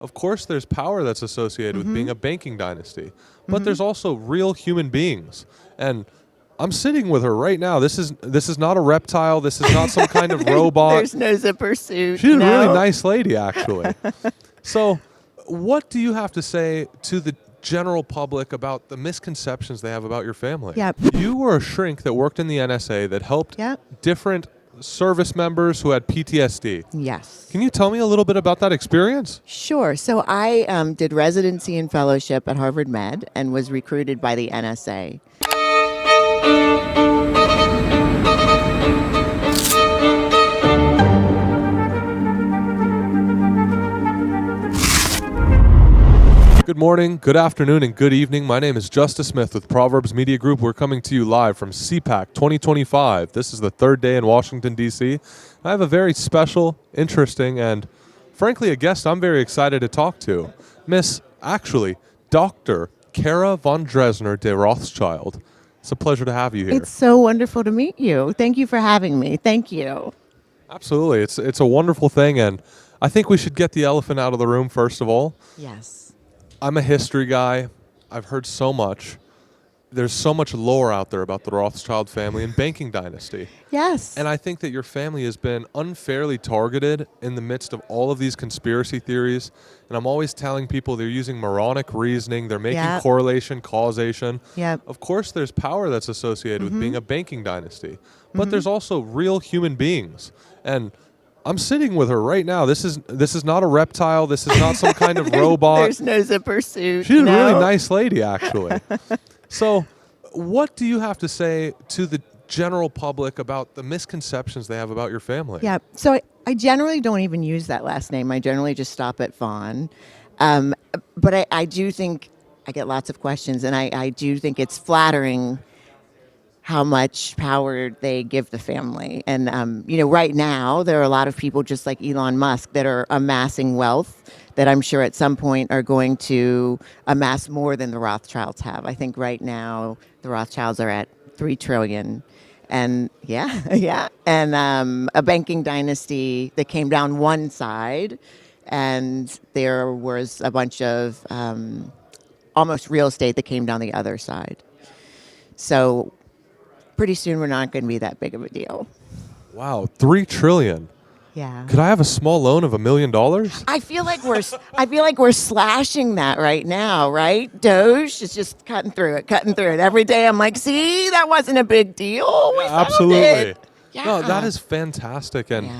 Of course, there's power that's associated with being a banking dynasty, but there's also real human beings. And I'm sitting with her right now. This is not a reptile. This is not some kind of robot. There's no zipper suit. She's a no. really nice lady, actually. So, what do you have to say to the general public about the misconceptions they have about your family? Yep. You were a shrink that worked in the NSA that helped different service members who had PTSD. Yes. Can you tell me a little bit about that experience? Sure. So I did residency and fellowship at Harvard Med and was recruited by the NSA. Good morning, good afternoon, and good evening. My name is Justus Smith with Proverbs Media Group. We're coming to you live from CPAC 2025. This is the third day in Washington, D.C. I have a very special, interesting, and frankly, a guest I'm very excited to talk to. Dr. Kara von Dresner de Rothschild. It's a pleasure to have you here. It's so wonderful to meet you. Thank you for having me. Thank you. Absolutely. It's a wonderful thing, and I think we should get the elephant out of the room first of all. Yes. I'm a history guy. I've heard so much. There's so much lore out there about the Rothschild family and banking dynasty. Yes. And I think that your family has been unfairly targeted in the midst of all of these conspiracy theories. And I'm always telling people they're using moronic reasoning. They're making correlation, causation. Yep. Of course, there's power that's associated with being a banking dynasty. But there's also real human beings. And I'm sitting with her right now. This is not a reptile. This is not some kind of robot. There's no zipper suit. She's no. a really nice lady, actually. So, what do you have to say to the general public about the misconceptions they have about your family? Yeah. So I generally don't even use that last name. I generally just stop at Von. But I do think I get lots of questions, and I do think it's flattering how much power they give the family. And, right now there are a lot of people just like Elon Musk that are amassing wealth that I'm sure at some point are going to amass more than the Rothschilds have. I think right now the Rothschilds are at $3 trillion. And and a banking dynasty that came down one side, and there was a bunch of almost real estate that came down the other side. So pretty soon we're not going to be that big of a deal. Wow, $3 trillion. Yeah. Could I have a small loan of $1 million? I feel like we're slashing that right now, right? Doge is just cutting through it. Every day I'm like, see, that wasn't a big deal. We found Absolutely. it. Yeah. No, that is fantastic. And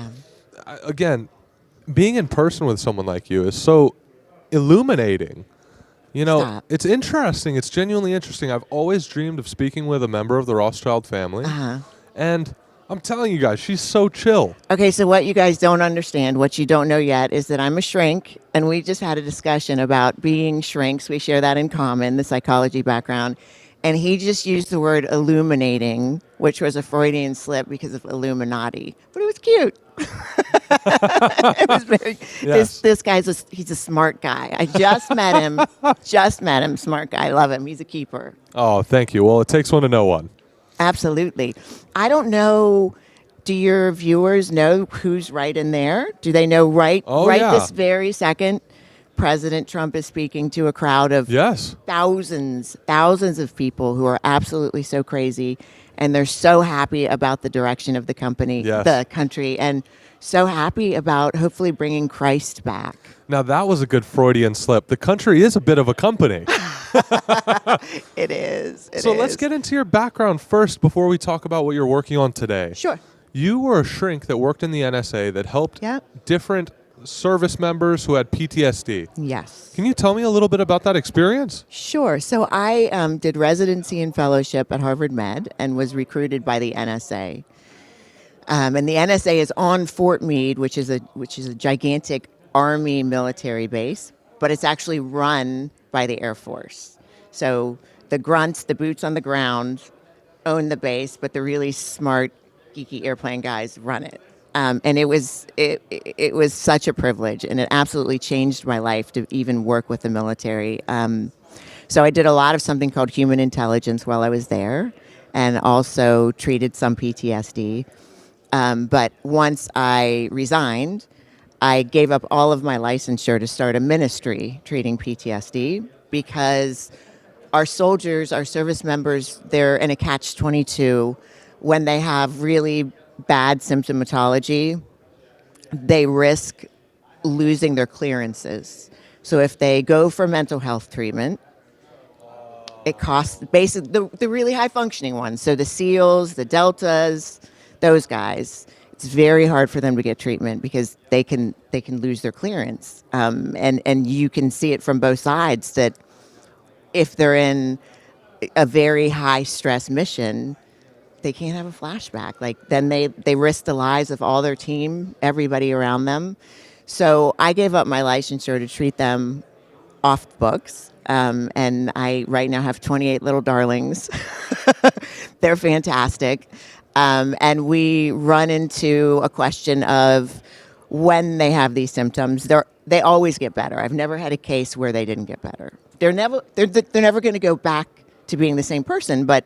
again, being in person with someone like you is so illuminating. It's interesting. It's genuinely interesting. I've always dreamed of speaking with a member of the Rothschild family. And I'm telling you guys, she's so chill. Okay, so what you guys don't understand, what you don't know yet, is that I'm a shrink, and we just had a discussion about being shrinks. We share that in common, the psychology background. And he just used the word illuminating, which was a Freudian slip because of Illuminati. But it was cute. It was very. Yes. This guy's he's a smart guy. I just met him. Smart guy. I love him. He's a keeper. Oh, thank you. Well, it takes one to know one. Absolutely. I don't know. Do your viewers know who's right in there? Do they know right this very second? President Trump is speaking to a crowd of thousands of people who are absolutely so crazy, and they're so happy about the direction of the country, and so happy about hopefully bringing Christ back. Now, that was a good Freudian slip. The country is a bit of a company. It is. Let's get into your background first before we talk about what you're working on today. Sure. You were a shrink that worked in the NSA that helped different service members who had PTSD. Yes. Can you tell me a little bit about that experience? Sure. So I did residency and fellowship at Harvard Med and was recruited by the NSA. And the NSA is on Fort Meade, which is a gigantic Army military base, but it's actually run by the Air Force. So the grunts, the boots on the ground, own the base, but the really smart, geeky airplane guys run it. And it was such a privilege, and it absolutely changed my life to even work with the military. So I did a lot of something called human intelligence while I was there, and also treated some PTSD. But once I resigned, I gave up all of my licensure to start a ministry treating PTSD because our soldiers, our service members, they're in a catch-22 when they have really bad symptomatology. They risk losing their clearances. So if they go for mental health treatment, it costs basically the really high functioning ones. So the SEALs, the Deltas, those guys. It's very hard for them to get treatment because they can lose their clearance, and you can see it from both sides that if they're in a very high stress mission, they can't have a flashback. Like then they risk the lives of all their team, everybody around them. So I gave up my licensure to treat them off the books. And I right now have 28 little darlings. They're fantastic. And we run into a question of when they have these symptoms, they always get better. I've never had a case where they didn't get better. They're never going to go back to being the same person. But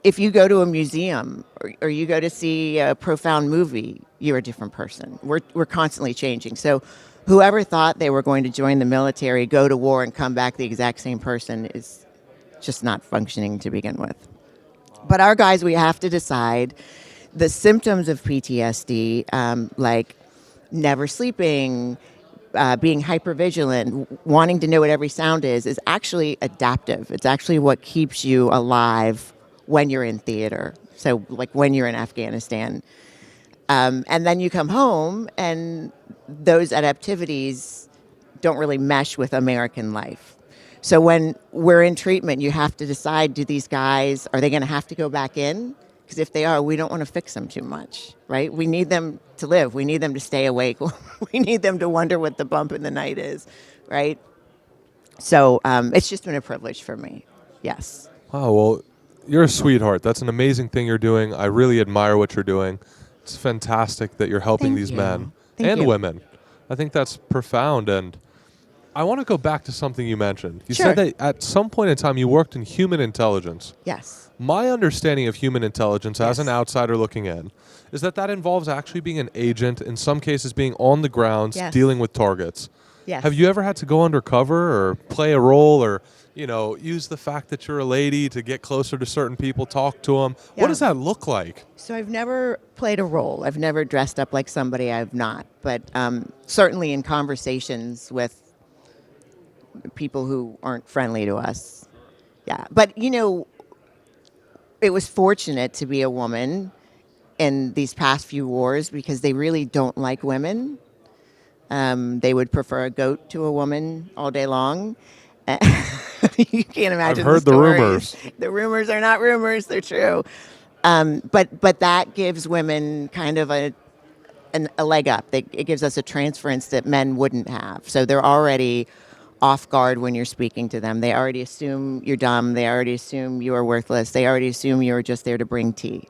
if you go to a museum or you go to see a profound movie, you're a different person. We're constantly changing. So whoever thought they were going to join the military, go to war, and come back the exact same person is just not functioning to begin with. But our guys, we have to decide the symptoms of PTSD, like never sleeping, being hypervigilant, wanting to know what every sound is actually adaptive. It's actually what keeps you alive when you're in theater. So like when you're in Afghanistan. And then you come home and those adaptivities don't really mesh with American life. So when we're in treatment, you have to decide, do these guys, are they going to have to go back in? Because if they are, we don't want to fix them too much, right? We need them to live. We need them to stay awake. We need them to wonder what the bump in the night is, right? So it's just been a privilege for me. Yes. Wow, well, you're a sweetheart. That's an amazing thing you're doing. I really admire what you're doing. It's fantastic that you're helping Thank these you. men Thank and you. women. I think that's profound. And I want to go back to something you mentioned. You Sure. said that at some point in time you worked in human intelligence. Yes. My understanding of human intelligence as an Yes. outsider looking in is that involves actually being an agent, in some cases being on the ground, Yes. dealing with targets. Yes. Have you ever had to go undercover or play a role or, use the fact that you're a lady to get closer to certain people, talk to them? Yeah. What does that look like? So I've never played a role. I've never dressed up like somebody I've not. But certainly in conversations with people who aren't friendly to us. Yeah. But, it was fortunate to be a woman in these past few wars because they really don't like women. They would prefer a goat to a woman all day long. You can't imagine. I've heard the stories. rumors. The rumors are not rumors; they're true. But that gives women kind of a leg up. It gives us a transference that men wouldn't have. So they're already off guard when you're speaking to them. They already assume you're dumb. They already assume you are worthless. They already assume you're just there to bring tea.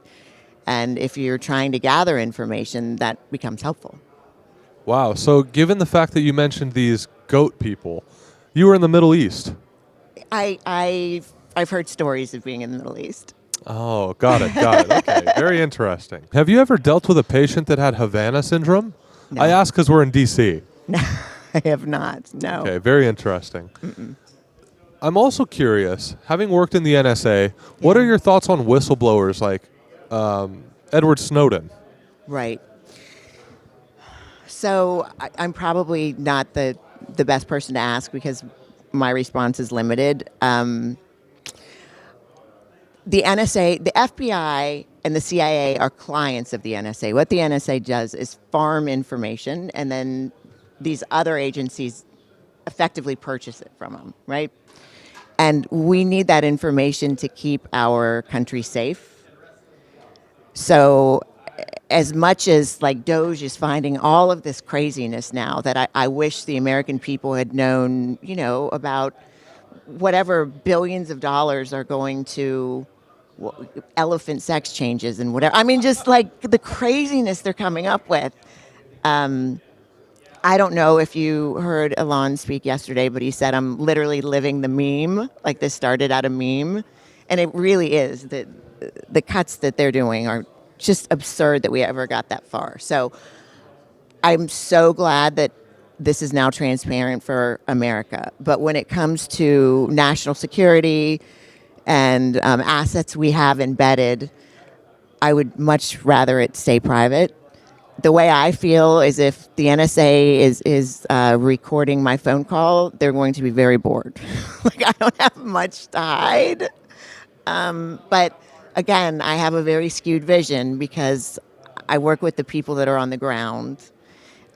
And if you're trying to gather information, that becomes helpful. Wow. So given the fact that you mentioned these goat people, you were in the Middle East. I've heard stories of being in the Middle East. Oh, got it. Okay, very interesting. Have you ever dealt with a patient that had Havana syndrome? No. I ask because we're in D.C. No, I have not. No. Okay, very interesting. I'm also curious, having worked in the NSA, what are your thoughts on whistleblowers like Edward Snowden? Right. So I'm probably not the best person to ask because my response is limited. The NSA, the FBI, and the CIA are clients of the NSA. What the NSA does is farm information, and then these other agencies effectively purchase it from them, right? And we need that information to keep our country safe. So as much as like Doge is finding all of this craziness now that I wish the American people had known, about whatever billions of dollars are going to elephant sex changes and whatever. I mean, just like the craziness they're coming up with. I don't know if you heard Elon speak yesterday, but he said, I'm literally living the meme. Like this started out a meme. And it really is. The cuts that they're doing are just absurd that we ever got that far. So I'm so glad that this is now transparent for America. But when it comes to national security and assets we have embedded, I would much rather it stay private. The way I feel is if the NSA is recording my phone call, they're going to be very bored. Like, I don't have much to hide. But again, I have a very skewed vision because I work with the people that are on the ground,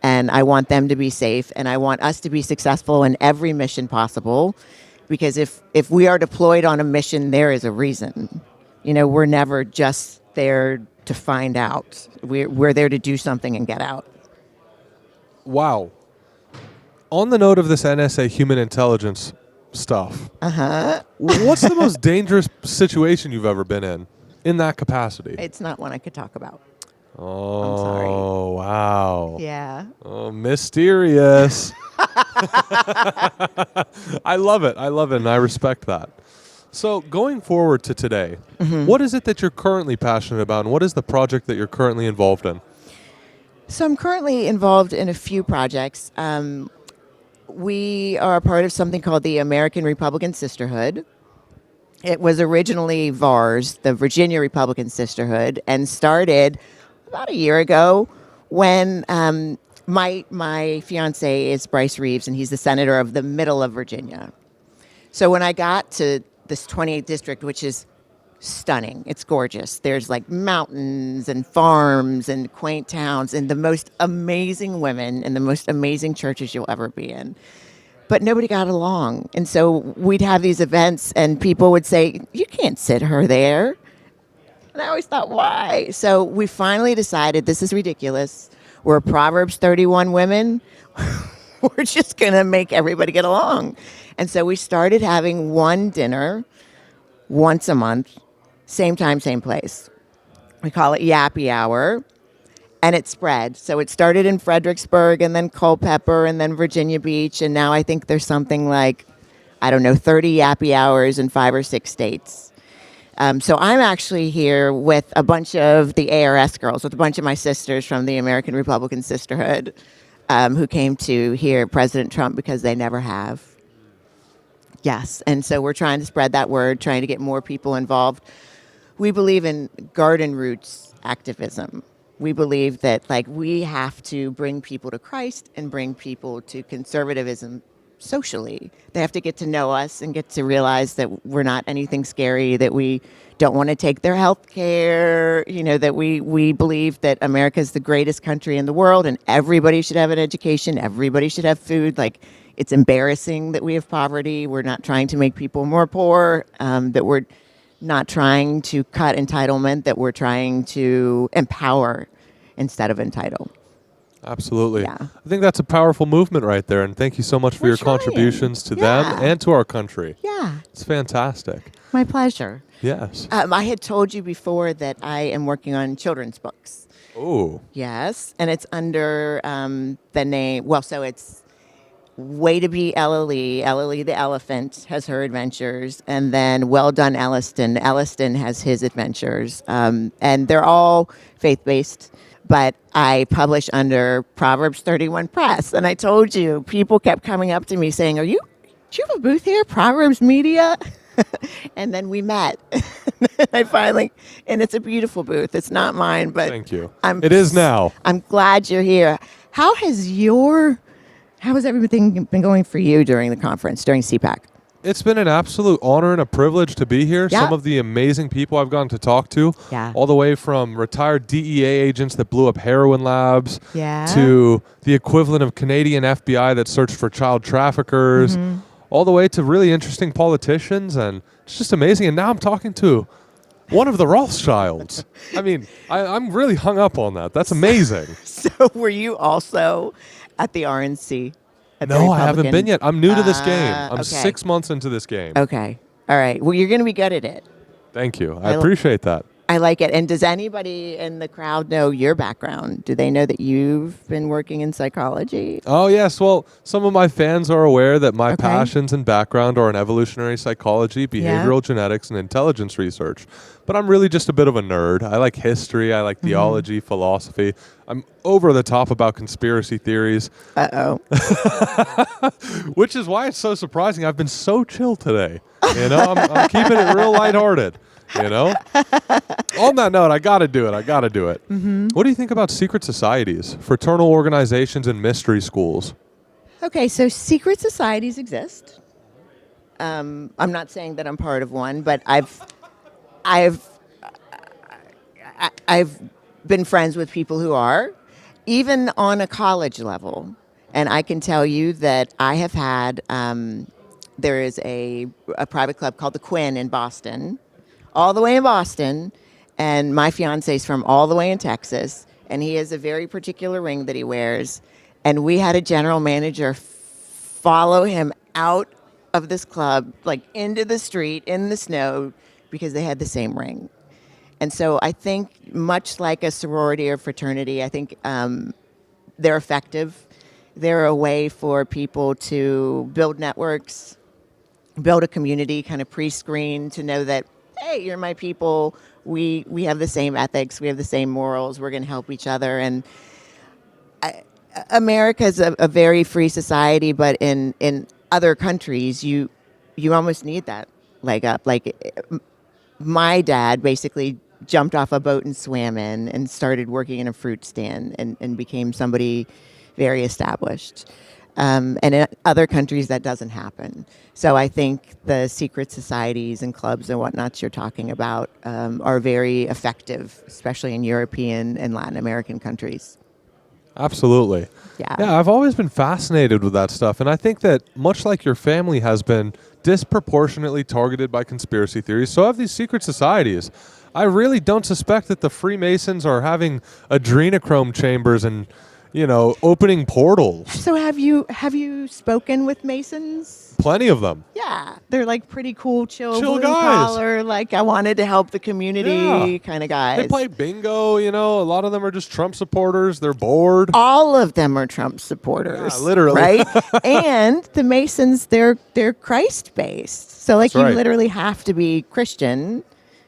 and I want them to be safe, and I want us to be successful in every mission possible. Because if we are deployed on a mission, there is a reason. You know, we're never just there to find out. We're there to do something and get out. Wow. On the note of this NSA human intelligence stuff, what's the most dangerous situation you've ever been in that capacity? It's not one I could talk about. Oh, I'm sorry. Wow. Yeah. Oh, mysterious. I love it, and I respect that. So going forward to today, what is it that you're currently passionate about, and what is the project that you're currently involved in? So I'm currently involved in a few projects. We are part of something called the American Republican Sisterhood. It was originally VARS, the Virginia Republican Sisterhood, and started about a year ago when my fiance is Bryce Reeves, and he's the senator of the middle of Virginia. So when I got to this 28th district, which is stunning, it's gorgeous. There's like mountains and farms and quaint towns and the most amazing women and the most amazing churches you'll ever be in. But nobody got along. And so we'd have these events and people would say, you can't sit her there. And I always thought, why? So we finally decided this is ridiculous. We're Proverbs 31 women. We're just going to make everybody get along. And so we started having one dinner once a month, same time, same place. We call it Yappy Hour, and it spread. So it started in Fredericksburg, and then Culpeper, and then Virginia Beach, and now I think there's something like, 30 Yappy Hours in 5 or 6 states. So I'm actually here with a bunch of the ARS girls, with a bunch of my sisters from the American Republican Sisterhood, who came to hear President Trump because they never have. Yes, and so we're trying to spread that word, trying to get more people involved. We believe in garden roots activism. We believe that we have to bring people to Christ and bring people to conservatism socially. They have to get to know us and get to realize that we're not anything scary, that we don't want to take their health care, that we believe that America is the greatest country in the world and everybody should have an education, everybody should have food. It's embarrassing that we have poverty. We're not trying to make people more poor, that we're not trying to cut entitlement, that we're trying to empower instead of entitle. Absolutely. Yeah. I think that's a powerful movement right there, and thank you so much for your contributions to them and to our country. Yeah. It's fantastic. My pleasure. Yes. I had told you before that I am working on children's books. Oh. Yes, and it's under the name, so it's Way to Be LLE. LLE the elephant has her adventures, and then Well Done Elliston. Elliston has his adventures, and they're all faith-based, but I publish under Proverbs 31 Press. And I told you, people kept coming up to me saying, do you have a booth here, Proverbs Media? And then we met. And it's a beautiful booth. It's not mine, but thank you. It is now. I'm glad you're here. How has everything been going for you during the conference, during CPAC? It's been an absolute honor and a privilege to be here. Yeah. Some of the amazing people I've gotten to talk to, all the way from retired DEA agents that blew up heroin labs to the equivalent of Canadian FBI that searched for child traffickers, all the way to really interesting politicians, and it's just amazing. And now I'm talking to one of the Rothschilds. I'm really hung up on that. That's amazing. So were you also at the RNC? No, I haven't been yet. I'm new to this game. I'm okay. 6 months into this game. Okay. All right. Well, you're going to be good at it. Thank you. I appreciate that. I like it. And does anybody in the crowd know your background? Do they know that you've been working in psychology? Oh, yes. Well, some of my fans are aware that my Okay. passions and background are in evolutionary psychology, behavioral genetics, and intelligence research. But I'm really just a bit of a nerd. I like history. I like theology, philosophy. I'm over the top about conspiracy theories, Uh-oh. which is why it's so surprising. I've been so chill today. You know, I'm keeping it real lighthearted. You know? On that note, I got to do it. What do you think about secret societies, fraternal organizations, and mystery schools? Okay, so secret societies exist. I'm not saying that I'm part of one, but I've been friends with people who are, even on a college level. And I can tell you that I have had, there is a private club called the Quinn in Boston, all the way in Boston, and my fiance's from all the way in Texas, and he has a very particular ring that he wears. And we had a general manager follow him out of this club, like into the street in the snow, because they had the same ring. And so I think, much like a sorority or fraternity, I think they're effective. They're a way for people to build networks, build a community, kind of pre-screen to know that, hey, you're my people. We have the same ethics. We have the same morals. We're going to help each other. And America is a very free society, but in other countries, you almost need that leg up. Like, my dad basically jumped off a boat and swam in and started working in a fruit stand and became somebody very established. And in other countries, that doesn't happen. So I think the secret societies and clubs and whatnots you're talking about are very effective, especially in European and Latin American countries. Absolutely. Yeah, I've always been fascinated with that stuff. And I think that much like your family has been disproportionately targeted by conspiracy theories, so have these secret societies. I really don't suspect that the Freemasons are having adrenochrome chambers and, opening portals. So have you spoken with Masons? Plenty of them. Yeah, they're like pretty cool, chill blue guys. collar. Like, I wanted to help the community kind of guys. They play bingo. A lot of them are just Trump supporters. They're bored. All of them are Trump supporters. Yeah, literally. Right? And the Masons, they're Christ based. So like, That's right. You literally have to be Christian.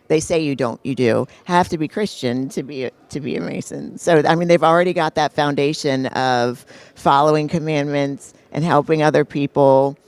They say you don't, you do. Have to be Christian to be a Mason. So, I mean, they've already got that foundation of following commandments and helping other people,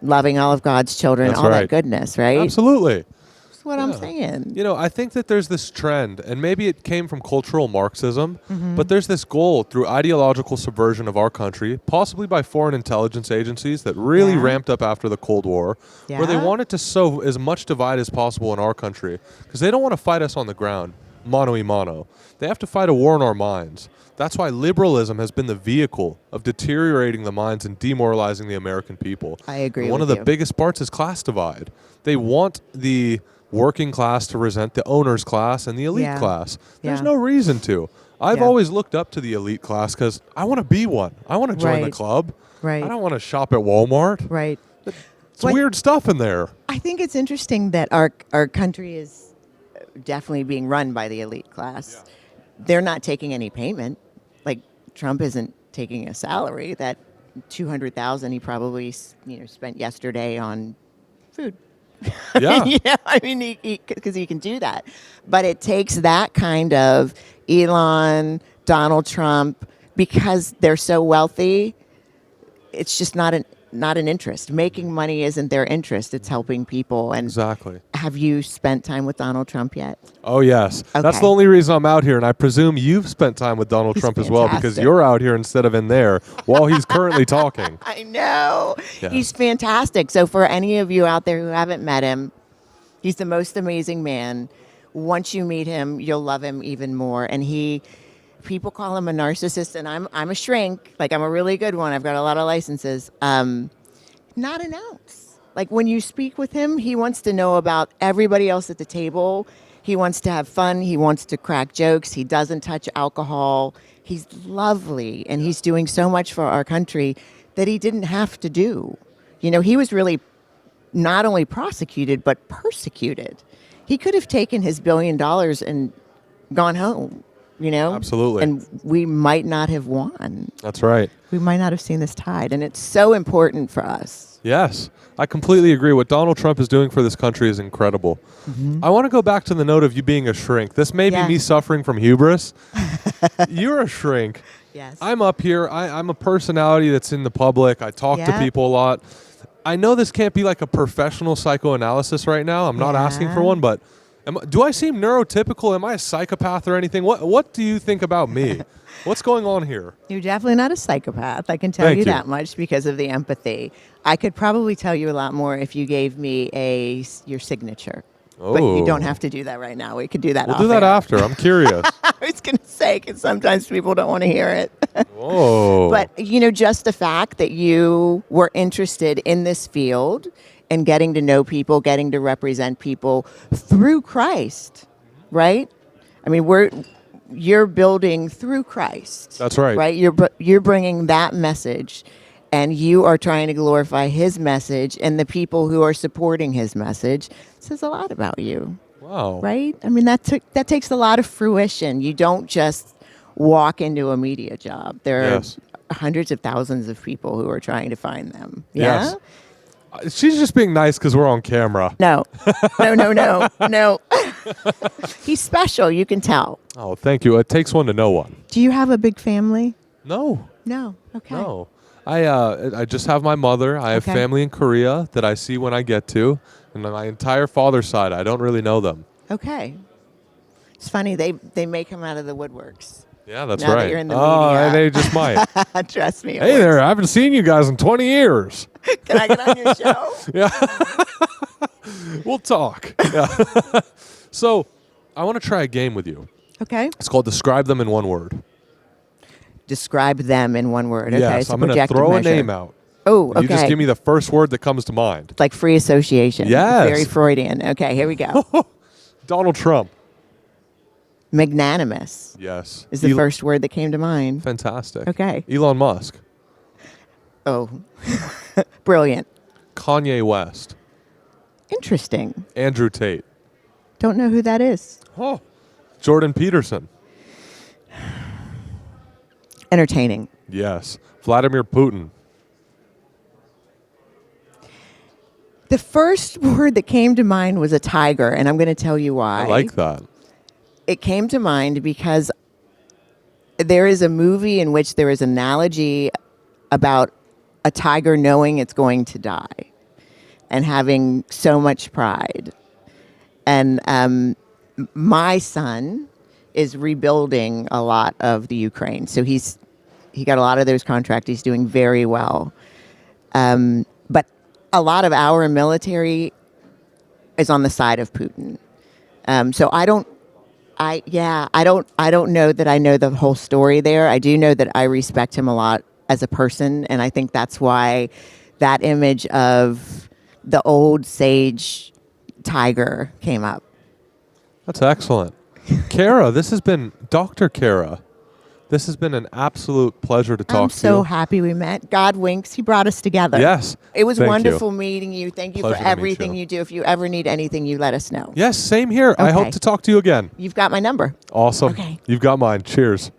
loving all of God's children, That's all right. that goodness, right? Absolutely. That's what I'm saying. I think that there's this trend, and maybe it came from cultural Marxism, but there's this goal through ideological subversion of our country, possibly by foreign intelligence agencies that really ramped up after the Cold War, where they wanted to sow as much divide as possible in our country, because they don't want to fight us on the ground, mano y mano. They have to fight a war in our minds. That's why liberalism has been the vehicle of deteriorating the minds and demoralizing the American people. I agree and one with of the you. biggest parts is class divide. They want the working class to resent the owner's class and the elite class. There's no reason to. I've always looked up to the elite class because I want to be one. I want to join the club. Right. I don't want to shop at Walmart. Right. It's weird stuff in there. I think it's interesting that our country is definitely being run by the elite class. They're not taking any payment. Like, Trump isn't taking a salary. That $200,000 he probably spent yesterday on food. Yeah. I mean, because he can do that. But it takes that kind of Elon, Donald Trump, because they're so wealthy. It's just not an interest. Making money isn't their interest. It's helping people. And Exactly. have you spent time with Donald Trump yet? Oh, yes. Okay. That's the only reason I'm out here, and I presume you've spent time with Donald He's Trump as well, because fantastic. you're out here instead of in there while he's currently talking. I know. Yeah. He's fantastic. So for any of you out there who haven't met him, he's the most amazing man. Once you meet him, you'll love him even more. And people call him a narcissist, and I'm a shrink. Like, I'm a really good one. I've got a lot of licenses. Not an ounce. Like, when you speak with him, he wants to know about everybody else at the table. He wants to have fun. He wants to crack jokes. He doesn't touch alcohol. He's lovely, and he's doing so much for our country that he didn't have to do. He was really not only prosecuted, but persecuted. He could have taken his $1 billion and gone home, Absolutely. And we might not have won. That's right. We might not have seen this tide. And it's so important for us. Yes, I completely agree. What Donald Trump is doing for this country is incredible. I want to go back to the note of you being a shrink. This may be me suffering from hubris. You're a shrink. Yes. I'm up here. I'm a personality that's in the public. I talk to people a lot. I know this can't be like a professional psychoanalysis right now. I'm not asking for one, but do I seem neurotypical? Am I a psychopath or anything? What do you think about me? What's going on here? You're definitely not a psychopath. I can tell you that much because of the empathy. I could probably tell you a lot more if you gave me your signature. Oh. But you don't have to do that right now. We could do that. We'll do that after. I'm curious. I was going to say, because sometimes people don't want to hear it. Whoa. But, just the fact that you were interested in this field and getting to know people, getting to represent people through Christ, right? I mean, you're building through Christ. That's right. Right? You're bringing that message, and you are trying to glorify his message, and the people who are supporting his message. Says a lot about you. Wow. Right? I mean, that takes a lot of fruition. You don't just walk into a media job. There are hundreds of thousands of people who are trying to find them. Yeah? Yes. She's just being nice because we're on camera. No. He's special. You can tell. Oh, thank you. It takes one to know one. Do you have a big family? No. No. Okay. No. I just have my mother. I have family in Korea that I see when I get to. And my entire father's side, I don't really know them. Okay. It's funny. They may come out of the woodworks. Yeah, that's now right. That you're in the media. They just might. Trust me. Hey there, I haven't seen you guys in 20 years. Can I get on your show? Yeah. We'll talk. Yeah. So, I want to try a game with you. Okay. It's called Describe Them in One Word. Describe them in one word. Okay. Yes, so I'm going to throw a name out. Oh, okay. You just give me the first word that comes to mind. It's like free association. Yes. Very Freudian. Okay, here we go. Donald Trump. Magnanimous. Yes. Is the first word that came to mind. Fantastic. Okay. Elon Musk. Oh, brilliant. Kanye West. Interesting. Andrew Tate. Don't know who that is. Oh. Jordan Peterson. Entertaining. Yes. Vladimir Putin. The first word that came to mind was a tiger, and I'm going to tell you why. I like that. It came to mind because there is a movie in which there is an analogy about a tiger knowing it's going to die and having so much pride. And my son is rebuilding a lot of the Ukraine. So he got a lot of those contracts. He's doing very well. But a lot of our military is on the side of Putin. So I don't know that I know the whole story there. I do know that I respect him a lot as a person, and I think that's why that image of the old sage tiger came up. That's excellent. Kara, this has been Dr. Kara. This has been an absolute pleasure to talk to you. I'm so happy we met. God winks. He brought us together. Yes. It was wonderful meeting you. Thank you Pleasure for everything you do. If you ever need anything, you let us know. Yes, same here. Okay. I hope to talk to you again. You've got my number. Awesome. Okay. You've got mine. Cheers.